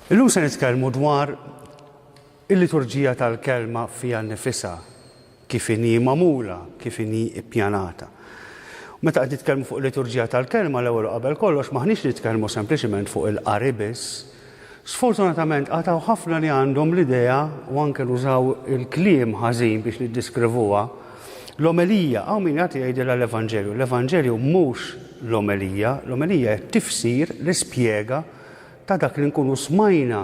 Illum se nitkellmu dwar il-liturġija tal-kelma fiha nnifisha, kif inhi magħmula, kif inhi ppjanata. Meta qed nitkellmu fuq il-liturġija tal-kelma l-ewwel qabel kollox maħniex nitkellmu sempliċement fuq il-qari biss. Sfortunatament għataw ħafna li għandhom l-idea u anke nużaw il-kliem ħażin biex niddeskrivuha. L-omelija, hawn min jagħti jgħidilha l-Evanġelju. L-Evanġelju mhux l-omelija, l-omelija qed tifsir l-ispjega ta' dak li nkunu smajna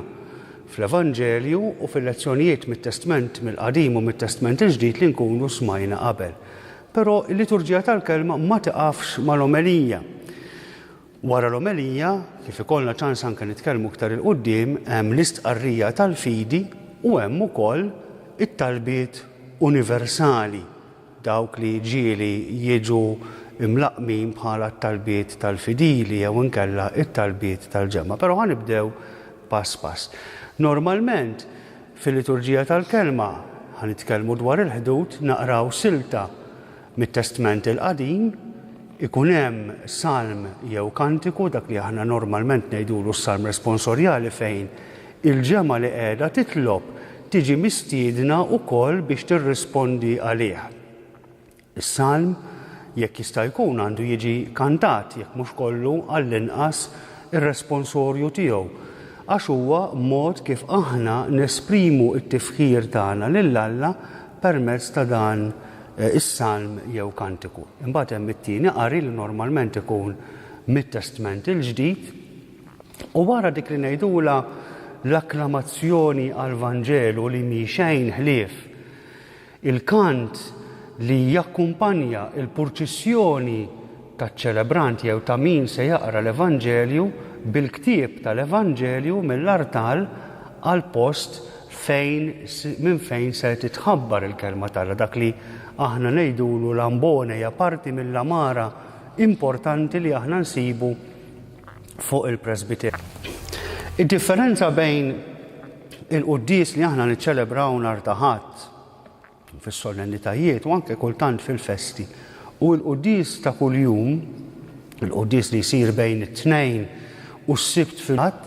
fl-Evanġelju u fil-lezzjonijiet mit-Testament mill-Qadim u mit-Testament il-ġdid li nkunu smajna qabel. Però il-liturġija tal-kelma ma tiqafx mal-omelija. Wara l-omelija, kif ikollna ċans anke nitkellmu iktar il-qudiem, hemm l-istqarrija tal-fidi u hemm ukoll it-talbiet universali, dawk li ġieli jiġu imlaqmin bħala t-talbiet tal-fidili jew inkella it-talbiet tal-ġemma. Però ħanibdew pass pass. Normalment fil-liturġija tal-kelma ħanitkellmu dwar il-ħdud naqraw silta mit-Testament il-Qadim, ikun hemm salm jew kantiku dak li aħna normalment ngħidulu s-salm responsorjali fejn il-ġemma li qiegħda titlob tiġi mistiedna wkoll biex tirrispondi għalih. Is-salm jekk jista' jkun għandu jiġi kantat jekk mhux kollu għall-inqas ir-responsorju tiegħu għax huwa mod kif aħna nesprimu t-tifħir tagħna lill-Alla permezz ta' dan is-salm jew kantiku. Imbagħad hemm it-tieni qari li normalment ikun mit-Testament il-ġdid u wara dik li ngħidula l-akklamazzjoni għall-Vanġelu li mi xejn ħlief. Il-kant li jakkumpanja il-purċissjoni taċ-ċelebrant jew ta' min se jaqra l-Evanġelju bil-ktieb tal-Evanġelju mill-artal għal post minn fejn se titħabbar il-kelma tagħha dak li aħna ngħidulu l-ambone hija parti mill-amara importanti li aħna nsibu fuq il-Presbiter. Id-differenza bejn il-quddies li aħna niċċelebraw nhar ta' Ħadd fis-solennitajiet u anke kultant fil-festi u l-quddies ta' kuljum, il-quddies li jsir bejn it-tnejn u s-sibt fil-Ħadd,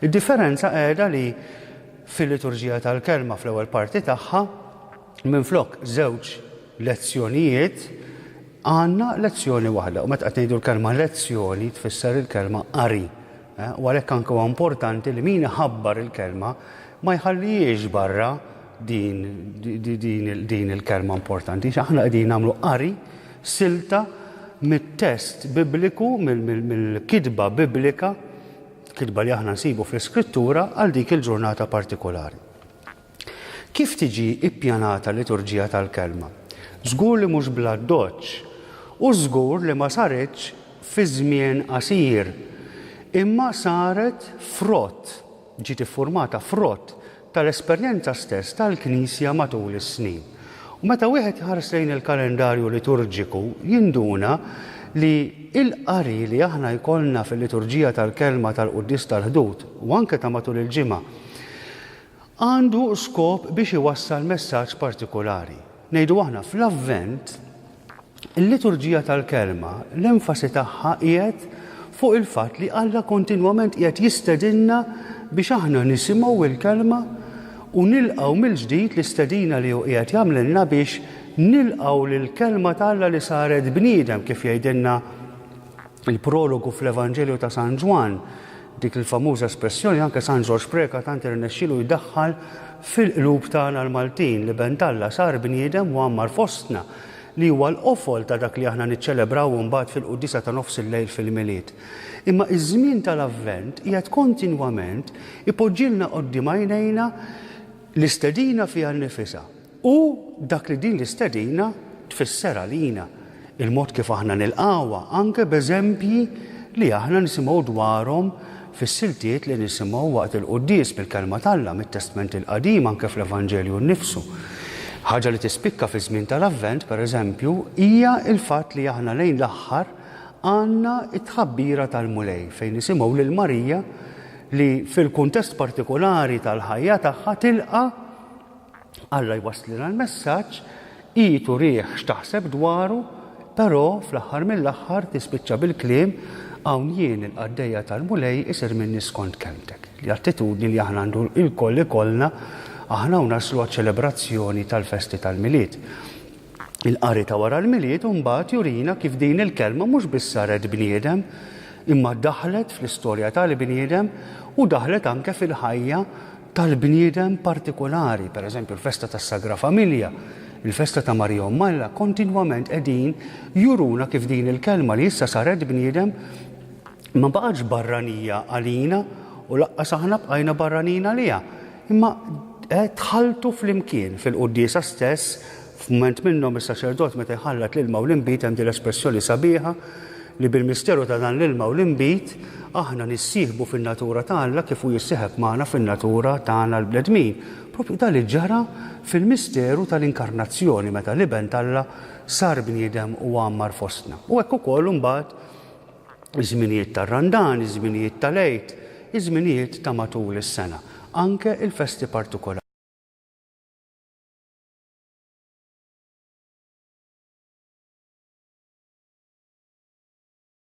id-differenza qiegħda li fil-liturġija tal-kelma fl-ewwel parti tagħha minflok żewġ lezzjonijiet għandna lezzjoni waħda. U meta qed ngħidu l-kelma lezzjoni tfisser il-kelma qari. U għalhekk anke huwa importanti li min iħabbar il-kelma ma jħallihiex barra din il-kelma importanti. Aħna qegħdin nagħmlu qari silta mit-test bibliku, mill-kitba biblika, kitba li aħna nsibu fl-Iskrittura għal dik il-ġurnata partikolari. Kif tiġi ppjanata l-liturġija tal-kelma? Żgur li mhux bla doċċ u żgur li ma saretx fi żmien qasir, imma saret frott, ġiet iffurmata frott tal-esperjenza stess tal-Knisja matul is-snin. U meta wieħed jħares lejn il-kalendarju liturġiku jinduna li il-qari li aħna jkollna fil-liturġija tal-kelma tal-Qudies tal-Ħdud u anke ta' matul il-ġimgħa għandu skop biex iwassal messaġġ partikolari. Ngħidu aħna fl-Avvent il-liturġija tal-kelma l-enfasi tagħha qiegħed fuq il-fatt li Alla kontinwament qiegħed jistedinna biex aħna nisimgħu il-kelma u nilqgħu mill-ġdid l-istedina li hu qiegħed jagħmlilna biex nilqgħu lill-kelma tal-Alla li saret bniedem kif jgħidilna il-prologu fl-Evanġelju ta' San Ġwan, dik il-famuża espressjoni anke San Ġorġ Preka tant irnexxielu jdaħħal fil-qlub tagħna l-Maltin li bent Alla sar bniedem u għammar fostna li huwa l-qofol ta' dak li aħna niċċelebraw mbagħad fil-qudiesa ta' nofs il-lejl fil-miliet. Imma iż-żmien tal-Avvent qiegħed kontinwament ipoġġilna quddiem għajnejna l-istedina fiha nnifisha. U dak li din l-istedina tfisser għalina il-mod kif aħna nilqawha anke b'eżempji li aħna nisimgħu dwarhom fis-siltiet li nisimgħu waqt il-quddies bil-kelma tal-Alla mit-Testament il-Qadim anke fl-Evanġelju nnifsu. Ħaġa li tispikka fi żmien tal-Avvent, pereżempju, hija l-fatt li aħna lejn l-aħħar għandna t-tħabbira tal-mulej fejn nisimgħu lil Marija li fil-kuntest partikolari tal-ħajja tagħha tilqa' Alla jwasslilha l-messaġġ qiegħu rieħ x'taħseb dwaru, però fl-aħħar mill-aħħar tispiċċa bil-kliem hawn jien il-qaddejja tal-mulej isir minni skont kelmtek. Li attitudni li aħna għandu il-koll ikollna aħna naslu għaċ-ċelebrazzjoni tal-festi tal-miliet. Il-qari ta' wara l-miliet mbagħad jurina kif din il-kelma mhux biss saret bniedem imma daħlet fl-istorja tal-bniedem u daħlet anke fil-ħajja tal-bniedem partikolari, pereżempju l-festa tas-Sagra Familja, il-festa ta' Marija Malla, kontinwament qegħdin juruna kif din il-kelma li issa saret bniedem ma baqgħetx barranija għalina u laqqas aħna bqajna barranina għaliha. Imma tħaltu fl-imkien fil-quddiesa stess f'mument minnhom is-saċerdot meta jħallat l-ilma u l-inbit hemm din l-espressjoni sabiħa li bil-misteru ta' dan l-ilma u l-inbit aħna nissieħbu fin-natura tagħna kif hu jissieħeb magħna fin-natura tagħna l-bledmin. Propju dan li ġara fil-misteru tal-inkarnazzjoni meta l-iben Alla sar bniedem u għammar fostna. U hekk ukoll imbagħad iż-żminijiet tar-Randan, iż-żminijiet tal-Għid, iż-żminijiet ta' matul is-sena. Anke il-festi partikolari.